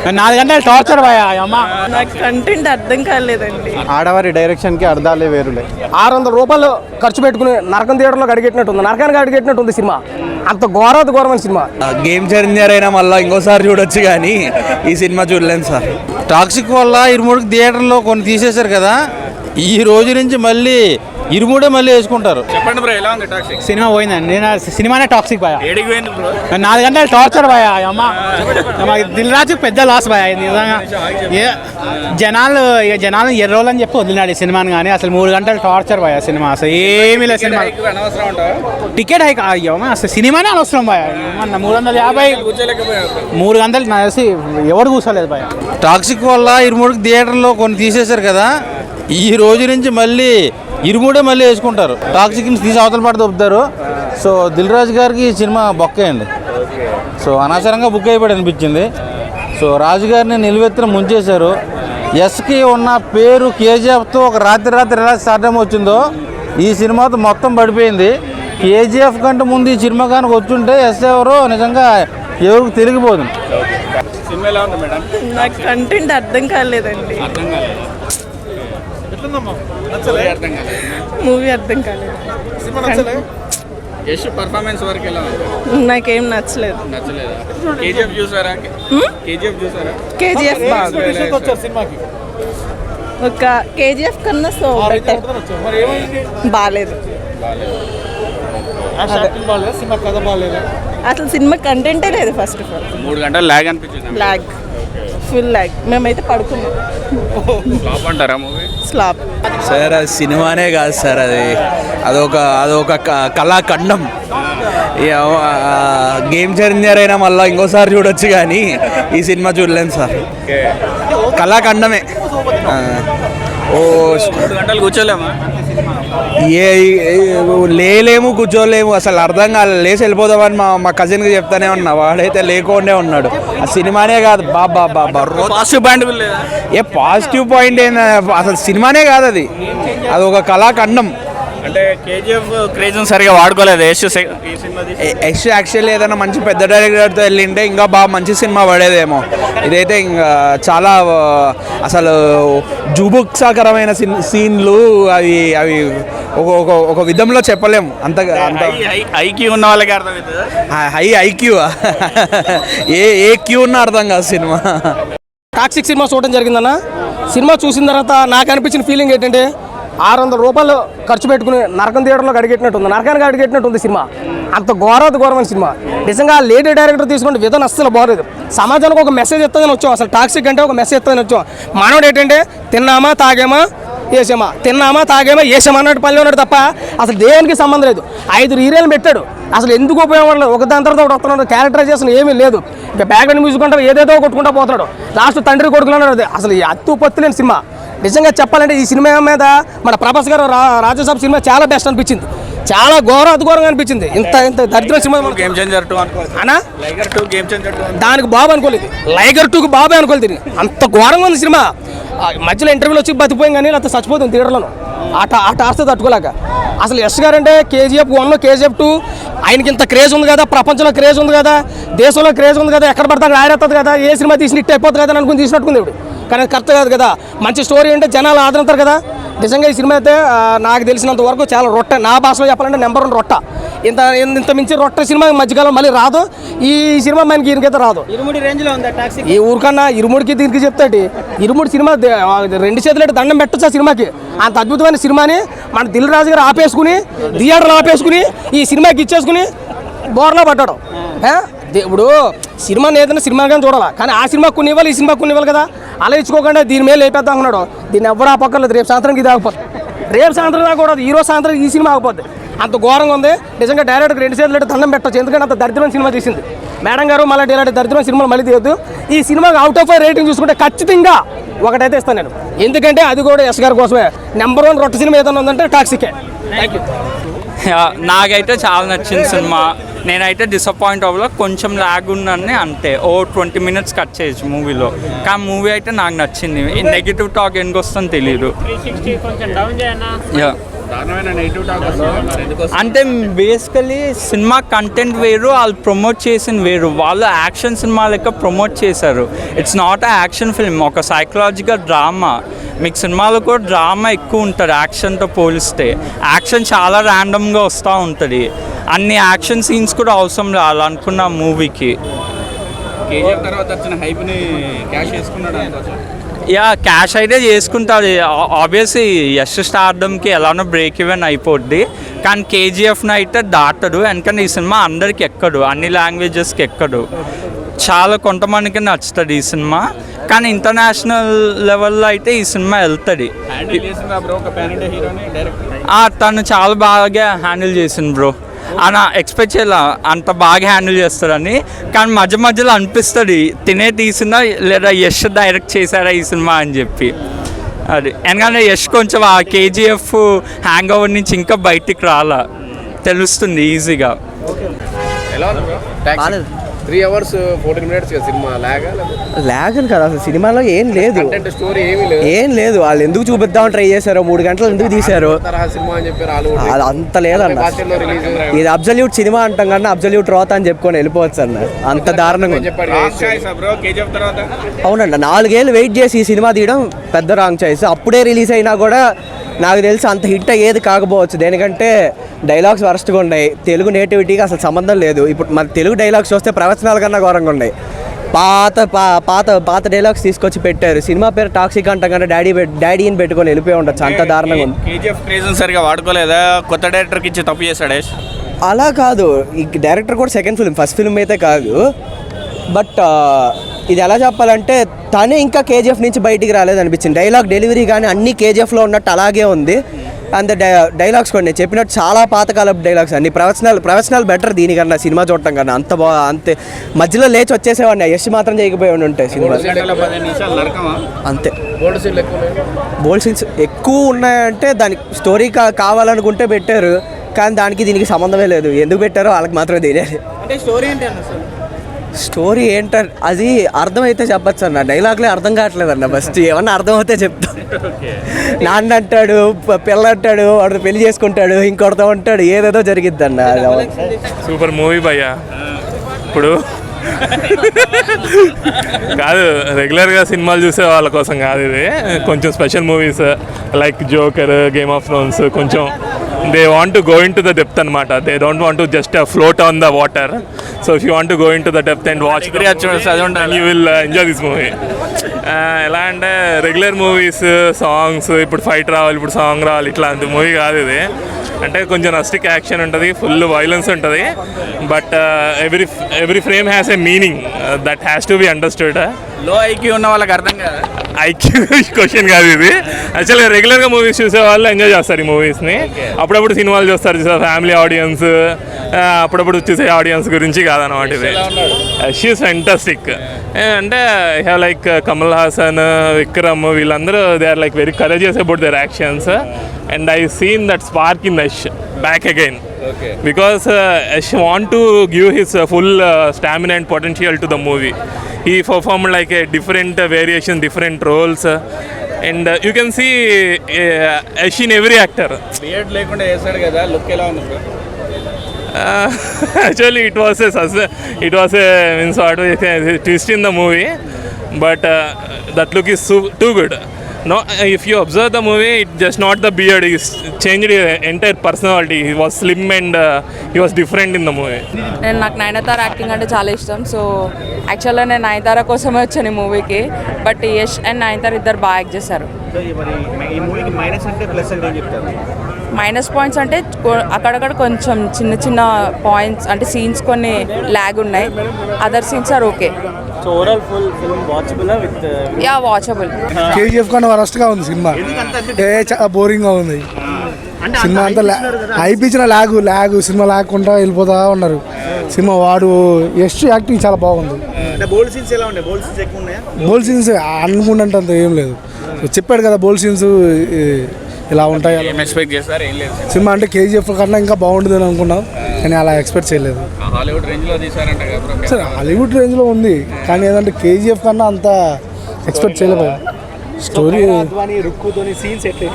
4 గంటలు టార్చర్ అమ్మ. నాకు కంటెంట్ అర్థం కాలేదండి. ఆడవారి డైరెక్షన్కి అర్థాలే వేరులే. 600 రూపాయలు ఖర్చు పెట్టుకుని నరకం థియేటర్లో అడిగెట్టినట్టుంది, నరకానికి అడిగెట్టినట్టుంది సినిమా. అంత ఘోరమైన సినిమా. గేమ్ చేంజర్ అయినా మళ్ళీ ఇంకోసారి చూడొచ్చు కానీ ఈ సినిమా చూడలేను సార్. టాక్సిక్ వల్ల 23 థియేటర్లో కొన్ని తీసేశారు కదా, ఈ రోజు నుంచి మళ్ళీ 23 మళ్ళీ వేసుకుంటారు. చెప్పండి బ్రో, ఎలా ఉంది టాక్సిక్? సినిమా పోయిందండి. నేను సినిమానే టాక్సిక్ భయ. ఏడికి పోయింది బ్రో? 4 గంటలు టార్చర్ భయ అమ్మ. దిల్ రాజుకి పెద్ద లాస్ భయ నిజంగా. జనాలు ఎర్రోలు అని చెప్పి వదిలినాడు ఈ సినిమాని, కానీ అసలు 3 గంటలు టార్చర్ భయ సినిమా. అసలు ఏమీ లేదు సినిమా. టికెట్ హైక్ అయ్యమ్మ, అసలు సినిమానే అనవసరం భయ. 350 3 గంటలు నాకు తెలిసి ఎవరు కూర్చోలేదు భయ. టాక్సిక్ వల్ల 23 థియేటర్లో కొన్ని తీసేశారు కదా, ఈ రోజు నుంచి మళ్ళీ 23 మళ్ళీ వేసుకుంటారు. టాక్సిక్ని తీసి అవతల పాటు దొబ్బుతారు. సో దిల్ రాజు గారికి ఈ సినిమా బొక్కే అండి. సో అనవసరంగా బుక్ అయిపోయి అనిపించింది. సో రాజుగారిని నిలువెత్తిన ముంచేశారు. ఎస్కి ఉన్న పేరు కేజీఎఫ్తో ఒక రాత్రి ఎలా స్టార్టం వచ్చిందో ఈ సినిమాతో మొత్తం పడిపోయింది. కేజీఎఫ్ కంటే ముందు ఈ సినిమా కనుక వచ్చుంటే ఎస్ ఎవరో నిజంగా ఎవరికి తిరిగిపోతుంది. సినిమా ఎలా ఉంది మేడం? నాకు కంటెంట్ అర్థం కాలేదండి. మూవీ అర్థం కాలేదు. యశ్ పర్ఫార్మెన్స్ వరకు ఎలా ఉంది? నాకేం నచ్చలేదు. కేజీఎఫ్ చూసారా? కేజీఎఫ్ ఒక కేజీఎఫ్ కన్నా సో బెటర్. బాగాలేదు అసలు. సినిమా కంటెంటే లేదు. ఫస్ట్ ఆఫ్ ఆల్ 3 గంటలు లాగ్ అనిపించింది. Lag, full lag. మేమైతే పడుకున్నాం. ఫ్లాప్ అంటారా మూవీ? స్లాప్ సార్ అది సినిమానే కాదు సార్, అదొక కళాఖండం. గేమ్ చేంజర్ అయినా మళ్ళీ ఇంకోసారి చూడొచ్చు కానీ ఈ సినిమా చూడలేను సార్. కళాఖండమే. 3 గంటలు కూర్చోలేమా? లేలేము, కూర్చోలేము, అసలు అర్థం కాలేదు. లేచి వెళ్ళిపోదామని మా కజిన్కి చెప్తానే ఉన్నా, వాడైతే లేకుండే ఉన్నాడు. ఆ సినిమానే కాదు పాజిటివ్ పాయింట్ ఏ పాజిటివ్ పాయింట్ ఏంది, అసలు సినిమానే కాదు అది ఒక కళాఖండం. అంటే కేజీఎఫ్ క్రేజ్ సరిగా వాడుకోలేదు యశ్ ఈ సినిమా. యశ్ యాక్చువల్లీ ఏదైనా మంచి పెద్ద డైరెక్టర్తో వెళ్ళింటే ఇంకా బాగా మంచి సినిమా పడేదేమో. ఇదైతే ఇంకా చాలా అసలు జుబుక్సాకరమైన సీన్లు అవి ఒక విధంలో చెప్పలేము. అంత ఐక్యూ ఉన్న వాళ్ళకి అర్థమవుతుంది. హై ఐక్యూ ఏ క్యూ ఉన్న అర్థం కాదు సినిమా. టాక్సిక్ సినిమా చూడడం జరిగిందన్న. సినిమా చూసిన తర్వాత నాకు అనిపించిన ఫీలింగ్ ఏంటంటే 600 రూపాయలు ఖర్చు పెట్టుకుని నరకం థియేటర్లో అడిగెట్టినట్టుంది, నరకానికి అడిగెట్టినట్టుంది సినిమా. అంత ఘోరమైన సినిమా. నిజంగా లేడీ డైరెక్టర్ తీసుకుంటే విధానం అస్సలు బాగలేదు. సమాజానికి ఒక మెసేజ్ ఇస్తుందని వచ్చాం. అసలు టాక్సిక్ అంటే ఒక మెసేజ్ ఇస్తుందని వచ్చాం. మానవుడు ఏంటంటే తిన్నామా తాగేమా వేసామా, తిన్నామా తాగేమా వేసామా అన్నట్టు పల్లె ఉన్నాడు తప్ప అసలు దేనికి సంబంధం లేదు. 5 హీరోలు పెట్టాడు, అసలు ఎందుకు ఉపయోగపడలేదు. ఒక దాని తర్వాత ఒకటి వస్తున్నాడు, క్యారెక్టరైజేషన్ ఏమీ లేదు. ఇంకా బ్యాక్గ్రౌండ్ మ్యూజిక్ అంటే ఏదేదో కొట్టుకుంటూ పోతున్నాడు. లాస్ట్ తండ్రి కొడుకులు అన్నాడు. అసలు అత్తు పత్తు లేని సినిమా. నిజంగా చెప్పాలంటే ఈ సినిమా మీద మన ప్రభాస్ గారు రాజ్యసభ సినిమా చాలా బెస్ట్ అనిపించింది. చాలా ఘోరంగా అనిపించింది. ఇంత దరిద్ర సినిమా. గేమ్ చేంజర్ 2 అన్నా, లైగర్ 2 గేమ్ చేంజర్ 2 దానికి బాబు అనుకోలేదు. లైగర్ 2కి బాబే అనుకోలేదు. అంత ఘోరంగా ఉంది సినిమా. మధ్యలో ఇంటర్వ్యూలో వచ్చి బతికిపోయింది కానీ అంత చచ్చిపోతుంది థియేటర్లోను. ఆ టార్చర్ తట్టుకోలేక. అసలు యశ్ గారు అంటే కేజీఎఫ్ 1 కేజీఎఫ్ 2 ఆయనకి ఇంత క్రేజ్ ఉంది కదా, ప్రపంచంలో క్రేజ్ ఉంది కదా, దేశంలో క్రేజ్ ఉంది కదా, ఎక్కడ పడతాడు ఆరేస్తుంది కదా, ఏ సినిమా తీసి హిట్ అయిపోతుంది కదా అని అనుకుని తీసినట్టుకుంది ఇప్పుడు. కానీ అది కరెక్ట్ కాదు కదా. మంచి స్టోరీ అంటే జనాలు ఆదరంతారు కదా. నిజంగా ఈ సినిమా అయితే నాకు తెలిసినంత వరకు చాలా రొట్టె. నా భాషలో చెప్పాలంటే నెంబర్ 1 రొట్ట. ఇంత మించి రొట్టె సినిమా మధ్యకాలం మళ్ళీ రాదు. ఈ సినిమా మనకి ఈయనకైతే రాదు. ఈ ఊరికన్నా ఇరుముడికి దీనికి చెప్తాడు. ఇరుముడి సినిమా 2 చేతులు దండం పెట్టచ్చు ఆ సినిమాకి. అంత అద్భుతమైన సినిమాని మన దిల్ రాజు గారు ఆపేసుకుని థియేటర్లు ఆపేసుకుని ఈ సినిమాకి ఇచ్చేసుకుని బోర్లా పడ్డాడు. ఇప్పుడు సినిమాని ఏదైనా సినిమాగానే చూడాలి, కానీ ఆ సినిమా కొన్ని ఇవ్వాలి, ఈ సినిమా కొన్ని ఇవ్వాలి కదా. అలా ఇచ్చుకోకుండా దీని మీద లేపేద్దాం అనుకున్నాడు. దీన్ని ఎవరు ఆపక్కర్లేదు. రేపు సాయంత్రం ఇది ఆగిపోతుంది. రేపు సాయంత్రం దాకూడదు, ఈరోజు సాయంత్రం ఈ సినిమా ఆగిపోద్ది. అంత ఘోరంగా ఉంది. నిజంగా డైరెక్ట్గా 2 చేతులు దండం పెట్టచ్చు. ఎందుకంటే అంత దరిద్రమైన సినిమా తీసింది మేడం గారు. మళ్ళీ ఇలాంటి దరిద్రమైన సినిమాలు మళ్ళీ తీయద్దు. ఈ సినిమాకి అవుట్ ఆఫ్ 5 రేటింగ్ చూసుకుంటే ఖచ్చితంగా 1 అయితే ఇస్తాను నేను. ఎందుకంటే అది కూడా యశ్ గారి కోసమే. నెంబర్ 1 రొట్టె సినిమా ఏదైనా ఉందంటే టాక్సికే. Thank you. నాకైతే చాలా నచ్చింది సినిమా. నేనైతే డిసప్పాయింట్ అవ్వలో, కొంచెం ల్యాగ్ ఉందని అంతే. 20 మినిట్స్ కట్ చేయొచ్చు మూవీలో, కానీ మూవీ అయితే నాకు నచ్చింది. నెగిటివ్ టాక్ ఎందుకు వస్తుందో తెలియదు. అంటే బేసికలీ సినిమా కంటెంట్ వేరు, వాళ్ళు ప్రమోట్ చేసిన వేరు. వాళ్ళు యాక్షన్ సినిమా లెక్క ప్రమోట్ చేశారు. It's not a action film, ఒక సైకలాజికల్ డ్రామా. మీకు సినిమాలో కూడా డ్రామా ఎక్కువ ఉంటుంది యాక్షన్తో పోలిస్తే. యాక్షన్ చాలా ర్యాండమ్గా వస్తూ ఉంటుంది. అన్ని యాక్షన్ సీన్స్ కూడా అవసరం లేదు అనుకున్న మూవీకి. కేజీఎఫ్ తర్వాత వచ్చిన హైప్ని క్యాష్ చేసుకున్నాడు అనుకోవచ్చు. యా, క్యాష్ అయితే చేసుకుంటాడు. ఆబ్వియస్లీ యష్ స్టార్డమ్కి ఎలానో బ్రేక్ ఈవెన్ అయిపోద్ది, కానీ కేజీఎఫ్ని అయితే దాటడు. ఎందుకంటే ఈ సినిమా అందరికి ఎక్కడు, అన్ని లాంగ్వేజెస్కి ఎక్కడు. చాలా కొంతమందికి నచ్చుతుంది ఈ సినిమా, కానీ ఇంటర్నేషనల్ లెవెల్లో అయితే ఈ సినిమా వెళ్తుంది. తను చాలా బాగా హ్యాండిల్ చేసింది బ్రో. అన్న ఎక్స్పెక్ట్ చేయాల అంత బాగా హ్యాండిల్ చేస్తారని, కానీ మధ్య మధ్యలో అనిపిస్తుంది తినే తీసినా లేదా యష్ డైరెక్ట్ చేశారా ఈ సినిమా అని చెప్పి. అది ఎందుకంటే యష్ కొంచెం ఆ కేజీఎఫ్ హ్యాంగ్ ఓవర్ నుంచి ఇంకా బయటికి రాలా, తెలుస్తుంది ఈజీగా. ఎలా ఉంది bro? 3 hours 14 minutes cinema lag అని కదా అసలు సినిమాలో ఏం లేదు, స్టోరీ ఏమీ లేదు, ఏం లేదు. వాళ్ళు ఎందుకు చూపిద్దామని ట్రై చేశారో, 3 గంటలు ఎందుకు తీశారు, సినిమా అని చెప్పారు. అది అంత లేదన్న. ఇది అబ్జల్యూట్ సినిమా అంటాం కానీ అబ్జల్యూట్ రోత అని చెప్పుకొని వెళ్ళిపోవచ్చు అన్న, అంత దారుణంగా ఉంది. అవునండి, 4 ఏళ్ళు వెయిట్ చేసి ఈ సినిమా తీయడం పెద్ద రాంగ్ చాయిస్. అప్పుడే రిలీజ్ అయినా కూడా నాకు తెలిసి అంత హిట్ అయ్యేది కాకపోవచ్చు. దేనికంటే డైలాగ్స్ వరస్ట్గా ఉన్నాయి, తెలుగు నేటివిటీకి అసలు సంబంధం లేదు. ఇప్పుడు మన తెలుగు డైలాగ్స్ చూస్తే ప్రవచనాల కన్నా ఘోరంగా ఉన్నాయి. పాత డైలాగ్స్ తీసుకొచ్చి పెట్టారు. సినిమా పేరు టాక్సిక్ అంటాం కానీ డాడీ అని పెట్టుకొని వెళ్ళిపోయి ఉండొచ్చు, అంత దారుణంగా ఉంది. కేజీఎఫ్ క్రేజ్ సరిగా వాడుకోలేదా? కొత్త డైరెక్టర్కి ఇచ్చి తప్పు చేశాడే. అలా కాదు, ఈ డైరెక్టర్ కూడా సెకండ్ ఫిల్మ్, ఫస్ట్ ఫిల్మ్ అయితే కాదు. బట్ ఇది ఎలా చెప్పాలంటే తనే ఇంకా కేజీఎఫ్ నుంచి బయటికి రాలేదనిపించింది. డైలాగ్ డెలివరీ కానీ అన్నీ కేజీఎఫ్లో ఉన్నట్టు అలాగే ఉంది. అంత డైలాగ్స్ కూడా నేను చెప్పినట్టు చాలా పాతకాలపు డైలాగ్స్ అన్ని. ప్రొఫెషనల్ బెటర్ దీనికన్నా, సినిమా చూడటం కన్నా. అంతే మధ్యలో లేచి వచ్చేసేవాడిని, యష్ మాత్రం చేయకపోయి ఉంటాయి సినిమా అంతే. బోల్డ్ సీన్స్ ఎక్కువ ఉన్నాయంటే దానికి స్టోరీ కావాలనుకుంటే పెట్టారు, కానీ దానికి దీనికి సంబంధమే లేదు. ఎందుకు పెట్టారో వాళ్ళకి మాత్రమే తెలియాలి. స్టోరీ ఏంటంటే అది అర్థమైతే చెప్పచ్చు అన్న, డైలాగ్లే అర్థం కావట్లేదు అన్న. ఫస్ట్ ఏమన్నా అర్థమైతే చెప్తా. నాన్న అంటాడు, పిల్ల అంటాడు, వాడు పెళ్లి చేసుకుంటాడు, ఇంకొడతా ఉంటాడు, ఏదేదో జరిగిద్ది అన్న. సూపర్ మూవీ భయ్యా. ఇప్పుడు కాదు, రెగ్యులర్గా సినిమాలు చూసే వాళ్ళ కోసం కాదు ఇది. కొంచెం special movies like Joker, game of thrones, కొంచెం they want to go into the depth అనమాట. They don't want to just float on the water. So if you want to go into the depth and watch you will enjoy this movie. ఎలా అంటే regular movies songs, ఇప్పుడు fight రావాలి, ఇప్పుడు song రావాలి, ఇట్లాంటి movie కాదు ఇది. అంటే కొంచెం నస్టిక్ యాక్షన్ ఉంటుంది, ఫుల్ వైలెన్స్ ఉంటుంది, but every frame has a meaning that has to be understood. లో ఐక్యూ ఉన్న వాళ్ళకి అర్థం కాదు. ఐక్యూ క్వశ్చన్ కాదు ఇది. యాక్చువల్గా రెగ్యులర్గా మూవీస్ చూసే వాళ్ళు ఎంజాయ్ చేస్తారు ఈ మూవీస్ని. అప్పుడప్పుడు సినిమాలు చూస్తారు, ఫ్యామిలీ ఆడియన్స్, అప్పుడప్పుడు చూసే ఆడియన్స్ గురించి కాదన్నమాట ఇది. She is fantastic. అంటే హ్యావ్ లైక్ కమల్ హాసన్, విక్రమ్, వీళ్ళందరూ they are like very courageous about their actions. And I seen that spark in Yash back again. Because Yash want to give his full stamina and potential to the movie. He performed like a different variation, different roles, and you can see Yash in every actor. Beard లేకుండా చేశాడు కదా, look ఎలా ఉంది bro? Actually, it was a twist in the movie, but that look is too good. No, if you observe the movie, it's just not the beard. He changed his entire personality. He was slim and he was different in the movie. నాకు Nayanthara acting అంటే చాలా ఇష్టం. So యాక్చువల్గా నేను నయనతార కోసమే వచ్చాను ఈ మూవీకి, బట్ యష్ అండ్ నయనతార ఇద్దరు బాగా యాక్ట్ చేశారు. మైనస్ పాయింట్స్ అంటే అక్కడక్కడ కొంచెం చిన్న చిన్న పాయింట్స్, అంటే సీన్స్ కొన్ని ల్యాగ్ ఉన్నాయి. Other scenes are okay. So overall full film watchable with ya watchable. KGF కన్నా వరస్ట్గా ఉంది సినిమా, చాలా బోరింగ్గా ఉంది సినిమా అంతా. అయిపించిన ల్యాగ్ సినిమా లేకుండా వెళ్ళిపోతా ఉన్నారు సినిమా. వాడు యష్ యాక్టింగ్ చాలా బాగుంది. బోల్డ్ సీన్స్ ఎలా ఉన్నాయి? బోల్డ్ సీన్స్ ఎక్కువ ఉన్నాయా? బోల్డ్ సీన్స్ అనుకుంటే అంత ఏం లేదు. చెప్పాడు కదా బోల్డ్ సీన్స్ ఇలా ఉంటాయి. ఎక్స్పెక్ట్ చేస్తారు? ఏం లేదు సినిమా అంటే కేజీఎఫ్ కన్నా ఇంకా బాగుంటుంది అని అనుకున్నాం, కానీ అలా ఎక్స్పెక్ట్ చేయలేదు. హాలీవుడ్ రేంజ్లో తీసారంట కదా సరే, హాలీవుడ్ రేంజ్లో ఉంది, కానీ ఏదంటే కేజీఎఫ్ కన్నా అంత ఎక్స్పెక్ట్ చేయలేదు. స్టోరీ రుక్కుతోని సీన్స్ ఎట్లా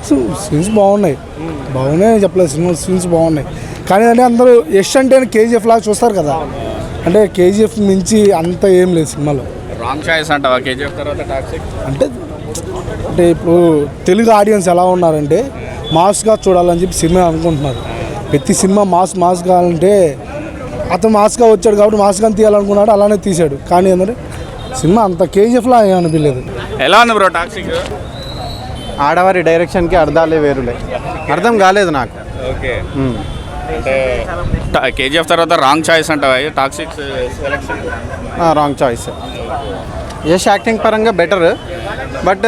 సీన్స్ బాగున్నాయి చెప్పలేదు సినిమా సీన్స్ బాగున్నాయి. కానీ అంటే అందరూ యష్ అంటే కేజీఎఫ్ లాగా చూస్తారు కదా, అంటే కేజీఎఫ్ మించి అంత ఏం లేదు సినిమాలో. రాంగ్ చాయిస్ అంటావా కేజీఎఫ్ తర్వాత టాక్సిక్? అంటే అంటే ఇప్పుడు తెలుగు ఆడియన్స్ ఎలా ఉన్నారంటే మాస్గా చూడాలని చెప్పి సినిమా అనుకుంటున్నారు. ప్రతి సినిమా మాస్ కావాలంటే అతను మాస్గా వచ్చాడు కాబట్టి మాస్గా తీయాలనుకున్నాడు, అలానే తీశాడు. కానీ ఏంటంటే సినిమా అంత కేజీఎఫ్లా అనిపించలేదు. ఎలా ఉంది బ్రో టాక్సిక్? ఆడవారి డైరెక్షన్కి అర్థాలే వేరులే, అర్థం కాలేదు నాకు. ఓకే, అంటే కేజీఎఫ్ తర్వాత రాంగ్ చాయిస్ అంటావా Toxic selection? Wrong choice. Yash acting పరంగా better, but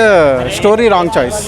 story wrong choice.